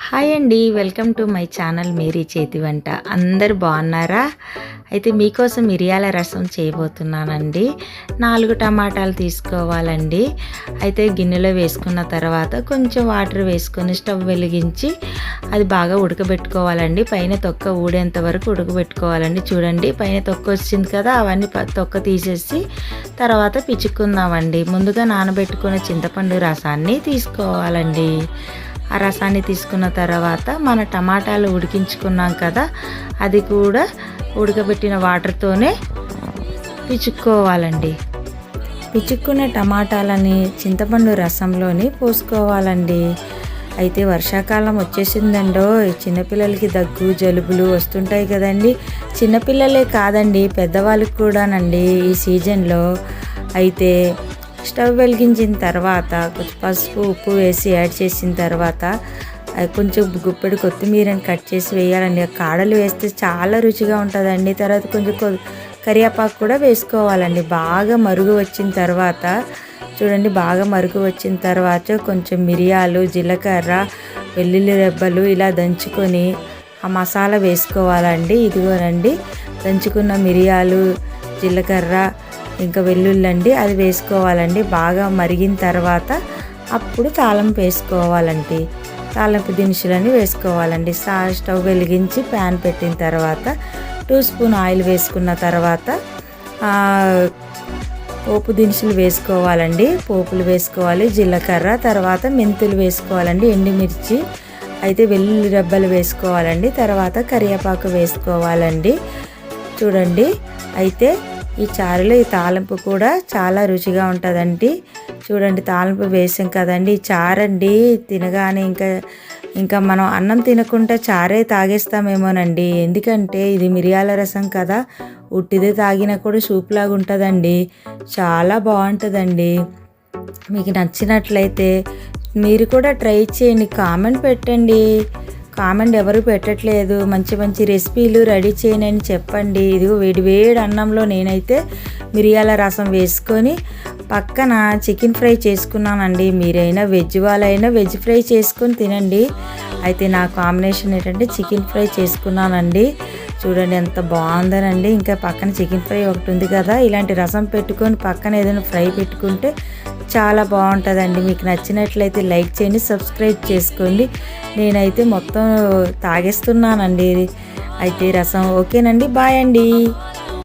Hi అండి. Welcome to my channel మేరీ చేతి వంట. అందరూ బాగున్నారా? అయితే మీకోసం మిరియాల రసం చేయబోతున్నానండి. 4 టమాటాలు తీసుకోవాలండి. అయితే గిన్నెలో వేసుకున్న తర్వాత కొంచెం వాటర్ వేసుకొని స్టవ్ వెలిగించి అది బాగా ఉడకబెట్టుకోవాలండి. పైన తొక్క ఊడేంత వరకు ఉడకబెట్టుకోవాలండి. చూడండి పైన తొక్క వచ్చింది కదా, అవన్నీ తొక్క తీసేసి తర్వాత పిచ్చుకుందామండి. ముందుగా నానబెట్టుకున్న చింతపండు రసాన్ని తీసుకోవాలండి. ఆ రసాన్ని తీసుకున్న తర్వాత మన టమాటాలు ఉడికించుకున్నాం కదా, అది కూడా ఉడకబెట్టిన వాటర్తోనే పిచుక్కోవాలండి. పిచుక్కున్న టమాటాలని చింతపండు రసంలోని పోసుకోవాలండి. అయితే వర్షాకాలం వచ్చేసిందండో, చిన్నపిల్లలకి దగ్గు జలుబులు వస్తుంటాయి కదండి. చిన్నపిల్లలే కాదండి, పెద్దవాళ్ళకి కూడానండి ఈ సీజన్లో. అయితే స్టవ్ వెలిగించిన తర్వాత కొంచెం పసుపు ఉప్పు వేసి యాడ్ చేసిన తర్వాత కొంచెం గుప్పెడు కొత్తిమీరని కట్ చేసి వేయాలండి. ఆ కాడలు వేస్తే చాలా రుచిగా ఉంటుందండి. తర్వాత కొంచెం కరివేపాకు కూడా వేసుకోవాలండి. బాగా మరుగు వచ్చిన తర్వాత చూడండి, బాగా మరుగు వచ్చిన తర్వాత కొంచెం మిరియాలు, జీలకర్ర, వెల్లుల్లి రెబ్బలు ఇలా దంచుకొని ఆ మసాలా వేసుకోవాలండి. ఇదిగోనండి దంచుకున్న మిరియాలు, జీలకర్ర ఇంకా వెల్లుల్లి అది వేసుకోవాలండి. బాగా మరిగిన తర్వాత అప్పుడు తాలింపు వేసుకోవాలండి. తాలింపు దినుసులని వేసుకోవాలండి. స్టవ్ వెలిగించి ప్యాన్ పెట్టిన తర్వాత 2 స్పూన్ ఆయిల్ వేసుకున్న తర్వాత పోపు దినుసులు వేసుకోవాలండి. పోపులు వేసుకోవాలి, జీలకర్ర, తర్వాత మెంతులు వేసుకోవాలండి, ఎండుమిర్చి, అయితే వెల్లుల్లి రెబ్బలు వేసుకోవాలండి, తర్వాత కరివేపాకు వేసుకోవాలండి. చూడండి, అయితే ఈ చారులో ఈ తాలింపు కూడా చాలా రుచిగా ఉంటుందండి. చూడండి, తాలింపు వేసాం కదండి, ఈ చారండి తినగానే ఇంకా మనం అన్నం తినకుండా చారే తాగేస్తామేమోనండి. ఎందుకంటే ఇది మిరియాల రసం కదా, ఉట్టిదే తాగినా కూడా సూప్ లాగా ఉంటుందండి. చాలా బాగుంటుందండి. మీకు నచ్చినట్లయితే మీరు కూడా ట్రై చేయండి. కామెంట్ పెట్టండి. కామెంట్ ఎవరు పెట్టట్లేదు. మంచి మంచి రెసిపీలు రెడీ చేయనని చెప్పండి. ఇదిగో వేడి వేడి అన్నంలో నేనైతే మిరియాల రసం వేసుకొని పక్కన చికెన్ ఫ్రై చేసుకున్నానండి. మీరైనా వెజ్ వాళ్ళైనా వెజ్ ఫ్రై చేసుకొని తినండి. అయితే నా కాంబినేషన్ ఏంటంటే చికెన్ ఫ్రై చేసుకున్నానండి. చూడండి ఎంత బాగుందనండి. ఇంకా పక్కన చికెన్ ఫ్రై ఒకటి ఉంది కదా, ఇలాంటి రసం పెట్టుకొని పక్కన ఏదైనా ఫ్రై పెట్టుకుంటే చాలా బాగుంటుందండి. మీకు నచ్చినట్లయితే లైక్ చేయండి, సబ్స్క్రైబ్ చేసుకోండి. నేనైతే మొత్తం తాగేస్తున్నానండి అయితే రసం. ఓకేనండి, బాయ్ అండి.